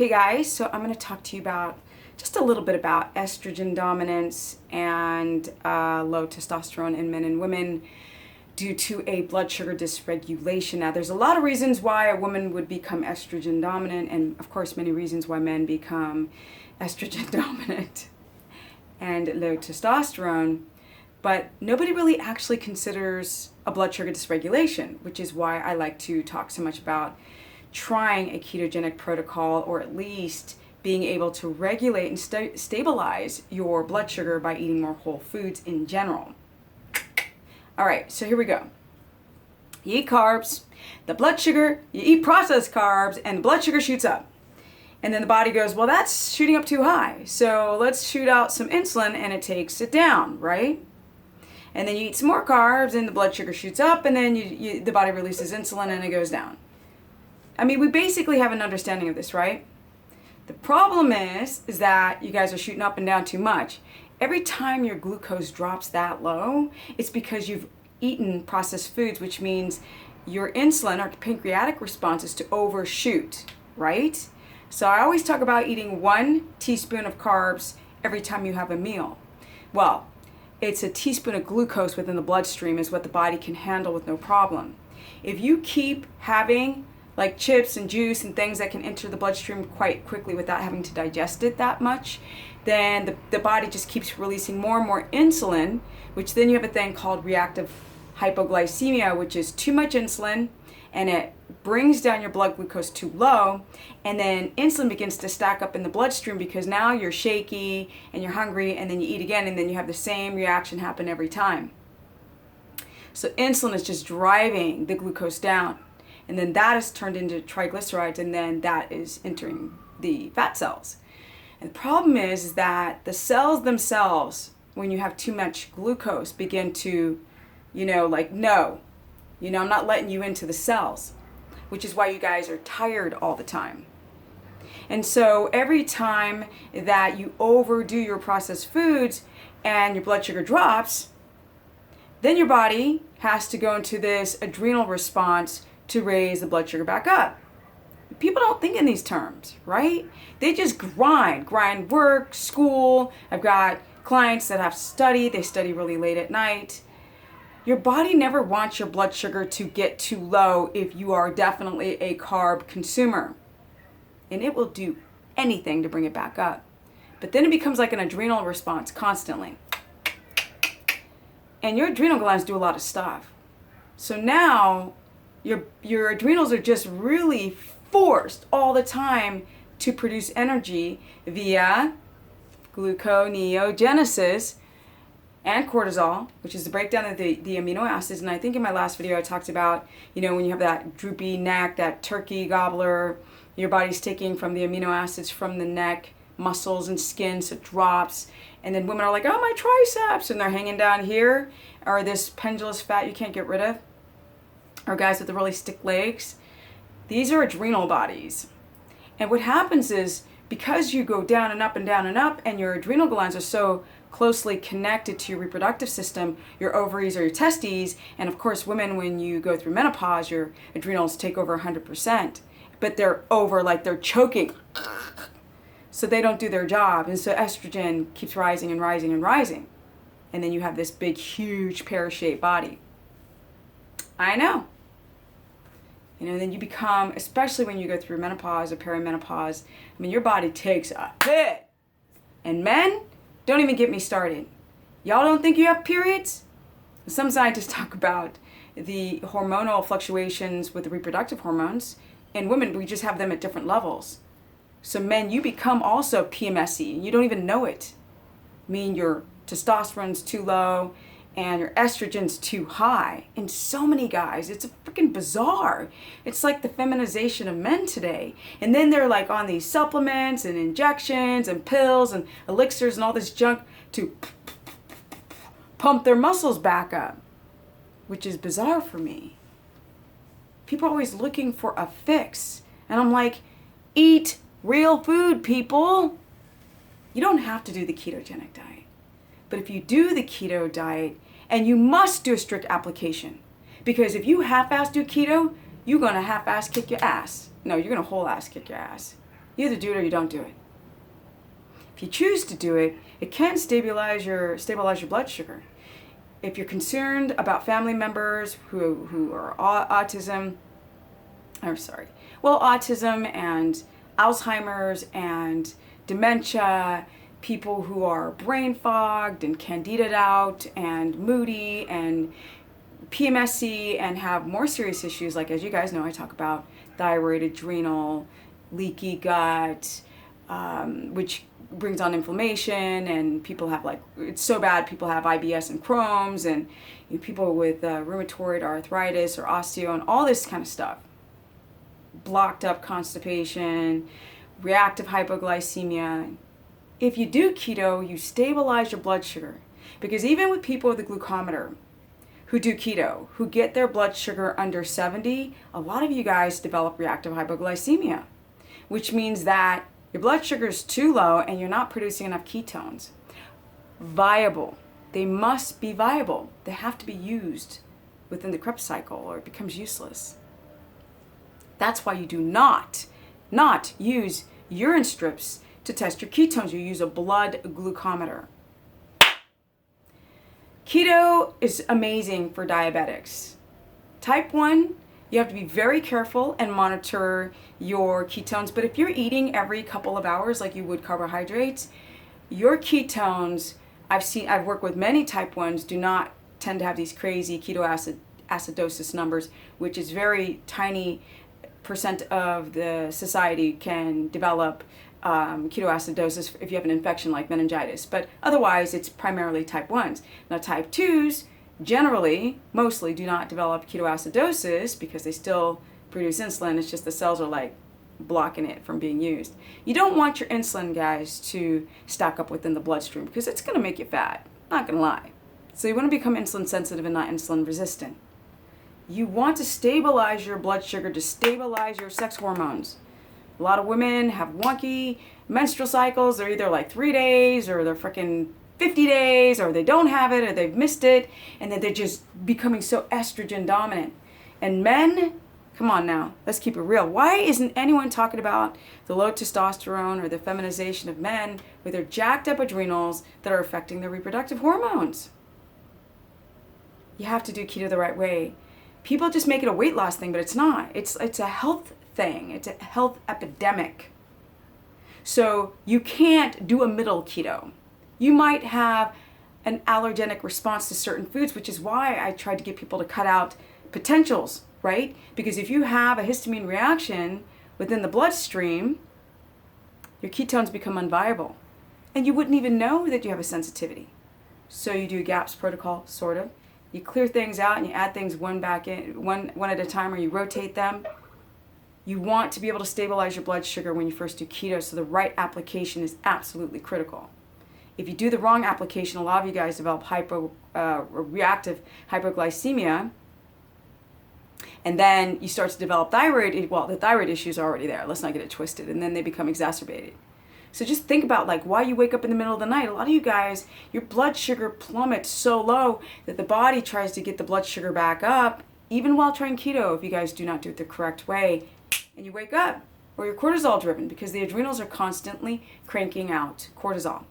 Okay guys, so I'm going to talk to you about just a little bit about estrogen dominance and low testosterone in men and women due to a blood sugar dysregulation. Now there's a lot of reasons why a woman would become estrogen dominant, and of course many reasons why men become estrogen dominant and low testosterone, but nobody really actually considers a blood sugar dysregulation, which is why I like to talk so much about trying a ketogenic protocol, or at least being able to regulate and stabilize your blood sugar by eating more whole foods in general. All right, so here we go. You eat carbs, the blood sugar, you eat processed carbs, and the blood sugar shoots up. And then the body goes, well, that's shooting up too high, so let's shoot out some insulin, and it takes it down, right? And then you eat some more carbs, and the blood sugar shoots up, and then the body releases insulin, and it goes down. I mean, we basically have an understanding of this, right? The problem is that you guys are shooting up and down too much. Every time your glucose drops that low, it's because you've eaten processed foods, which means your insulin or pancreatic response is to overshoot, right? So I always talk about eating 1 teaspoon of carbs every time you have a meal. Well, it's a teaspoon of glucose within the bloodstream is what the body can handle with no problem. If you keep having like chips and juice and things that can enter the bloodstream quite quickly without having to digest it that much, then the body just keeps releasing more and more insulin, which then you have a thing called reactive hypoglycemia, which is too much insulin, and it brings down your blood glucose too low, and then insulin begins to stack up in the bloodstream because now you're shaky and you're hungry, and then you eat again, and then you have the same reaction happen every time. So insulin is just driving the glucose down. And then that is turned into triglycerides, and then that is entering the fat cells. And the problem is that the cells themselves, when you have too much glucose, begin to, like, no, I'm not letting you into the cells, which is why you guys are tired all the time. And so every time that you overdo your processed foods and your blood sugar drops, then your body has to go into this adrenal response to raise the blood sugar back up. People don't think in these terms, right? They just grind work, school. I've got clients that have to study. They study really late at night. Your body never wants your blood sugar to get too low if you are definitely a carb consumer. And it will do anything to bring it back up. But then it becomes like an adrenal response constantly. And your adrenal glands do a lot of stuff. So now your adrenals are just really forced all the time to produce energy via gluconeogenesis and cortisol, which is the breakdown of the amino acids. And I think in my last video I talked about, when you have that droopy neck, that turkey gobbler, your body's taking from the amino acids from the neck, muscles and skin, so it drops. And then women are like, oh, my triceps, and they're hanging down here, or this pendulous fat you can't get rid of. Or guys with the really stiff legs. These are adrenal bodies. And what happens is, because you go down and up and down and up, and your adrenal glands are so closely connected to your reproductive system, your ovaries or your testes, and of course women, when you go through menopause, your adrenals take over 100%. But they're over, like they're choking. So they don't do their job. And so estrogen keeps rising and rising and rising. And then you have this big, huge pear-shaped body. I know. Then you become, especially when you go through menopause or perimenopause, your body takes a hit. And men, don't even get me started. Y'all don't think you have periods? Some scientists talk about the hormonal fluctuations with the reproductive hormones. In women, we just have them at different levels. So men, you become also PMSy, and you don't even know it. Your testosterone's too low, and your estrogen's too high. And so many guys, it's freaking bizarre. It's like the feminization of men today. And then they're like on these supplements and injections and pills and elixirs and all this junk to pump their muscles back up, which is bizarre for me. People are always looking for a fix. And I'm like, eat real food, people. You don't have to do the ketogenic diet. But if you do the keto diet, and you must do a strict application, because if you half-ass do keto, you're going to half-ass kick your ass. No, you're going to whole-ass kick your ass. You either do it or you don't do it. If you choose to do it, it can stabilize your blood sugar. If you're concerned about family members who are autism and Alzheimer's and dementia, people who are brain fogged and candidated out and moody and PMSy and have more serious issues, like, as you guys know, I talk about thyroid, adrenal, leaky gut, which brings on inflammation, and people have, like, it's so bad, people have IBS and Crohn's, and people with rheumatoid arthritis or osteo and all this kind of stuff. Blocked up constipation, reactive hypoglycemia. If you do keto, you stabilize your blood sugar. Because even with people with a glucometer who do keto, who get their blood sugar under 70, a lot of you guys develop reactive hypoglycemia, which means that your blood sugar is too low and you're not producing enough ketones. Viable. They must be viable. They have to be used within the Krebs cycle or it becomes useless. That's why you do not use urine strips to test your ketones. You use a blood glucometer. Keto is amazing for diabetics. Type 1, you have to be very careful and monitor your ketones. But if you're eating every couple of hours like you would carbohydrates, your ketones, I've worked with many type 1s, do not tend to have these crazy ketoacidosis numbers, which is very tiny percent of the society can develop ketoacidosis if you have an infection like meningitis. But otherwise, it's primarily type 1s. Now, type 2s generally, mostly do not develop ketoacidosis because they still produce insulin. It's just the cells are like blocking it from being used. You don't want your insulin, guys, to stack up within the bloodstream because it's going to make you fat. Not going to lie. So you want to become insulin sensitive and not insulin resistant. You want to stabilize your blood sugar to stabilize your sex hormones. A lot of women have wonky menstrual cycles. They're either like 3 days or they're freaking 50 days or they don't have it or they've missed it and then they're just becoming so estrogen dominant. And men, come on now, let's keep it real. Why isn't anyone talking about the low testosterone or the feminization of men with their jacked up adrenals that are affecting their reproductive hormones? You have to do keto the right way. People just make it a weight loss thing, but it's not. It's a health thing. It's a health epidemic. So you can't do a middle keto. You might have an allergenic response to certain foods, which is why I tried to get people to cut out potentials, right? Because if you have a histamine reaction within the bloodstream, your ketones become unviable. And you wouldn't even know that you have a sensitivity. So you do a GAPS protocol, sort of. You clear things out and you add things one at a time, or you rotate them. You want to be able to stabilize your blood sugar when you first do keto, so the right application is absolutely critical. If you do the wrong application, a lot of you guys develop reactive hypoglycemia, and then you start to develop the thyroid issues are already there. Let's not get it twisted, and then they become exacerbated. So just think about like why you wake up in the middle of the night. A lot of you guys, your blood sugar plummets so low that the body tries to get the blood sugar back up, even while trying keto, if you guys do not do it the correct way, and you wake up, or you're cortisol driven because the adrenals are constantly cranking out cortisol.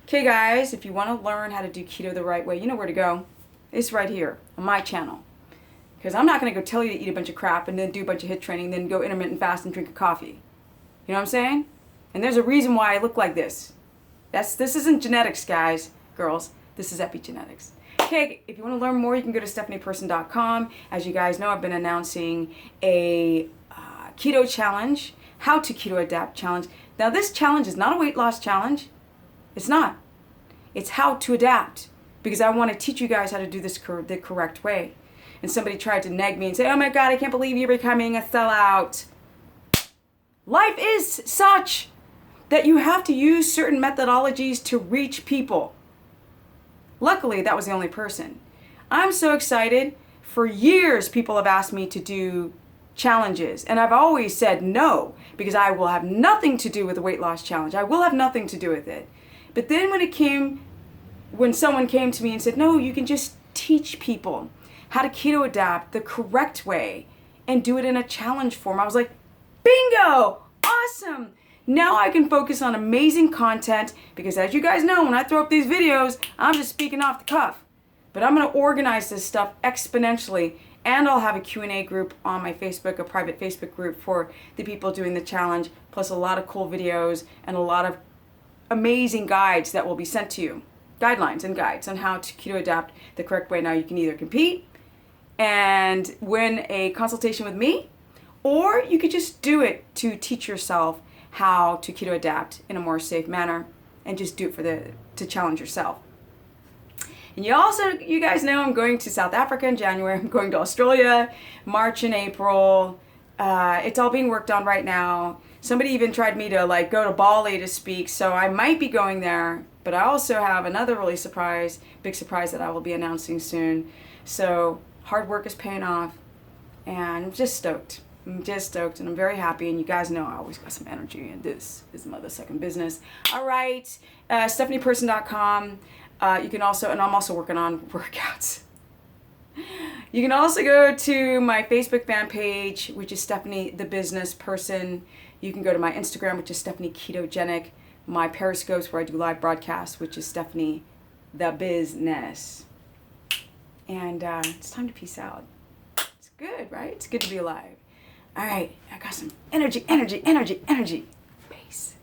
Okay guys, if you want to learn how to do keto the right way, you know where to go. It's right here on my channel. Because I'm not going to go tell you to eat a bunch of crap and then do a bunch of HIIT training, then go intermittent fast and drink a coffee. You know what I'm saying? And there's a reason why I look like this. This isn't genetics, guys, girls. This is epigenetics. Okay, if you want to learn more, you can go to stephanieperson.com. As you guys know, I've been announcing a keto challenge, how to keto adapt challenge. Now, this challenge is not a weight loss challenge. It's not. It's how to adapt, because I want to teach you guys how to do this the correct way. And somebody tried to nag me and say, oh my God, I can't believe you're becoming a sellout. Life is such that you have to use certain methodologies to reach people. Luckily, that was the only person. I'm so excited. For years, people have asked me to do challenges, and I've always said no, because I will have nothing to do with the weight loss challenge. I will have nothing to do with it. But then when someone came to me and said, no, you can just teach people how to keto adapt the correct way and do it in a challenge form, I was like, bingo, awesome. Now I can focus on amazing content because, as you guys know, when I throw up these videos, I'm just speaking off the cuff. But I'm going to organize this stuff exponentially, and I'll have a Q&A group on my Facebook, a private Facebook group for the people doing the challenge, plus a lot of cool videos and a lot of amazing guides that will be sent to you. Guidelines and guides on how to keto adapt the correct way. Now you can either compete and win a consultation with me, or you could just do it to teach yourself how to keto adapt in a more safe manner and just do it to challenge yourself. And you guys know I'm going to South Africa in January. I'm going to Australia, March and April. It's all being worked on right now. Somebody even tried me to go to Bali to speak, so I might be going there. But I also have another really big surprise that I will be announcing soon. So hard work is paying off, and I'm just stoked. And I'm very happy, and you guys know I always got some energy, and this is my other second business. All right, StephaniePerson.com. You can also, and I'm also working on workouts. You can also go to my Facebook fan page, which is Stephanie the Business Person. You can go to my Instagram, which is Stephanie KETOGENIC. My Periscopes, where I do live broadcasts, which is Stephanie the Business. And it's time to peace out. It's good, right? It's good to be alive. All right, I got some energy. Peace.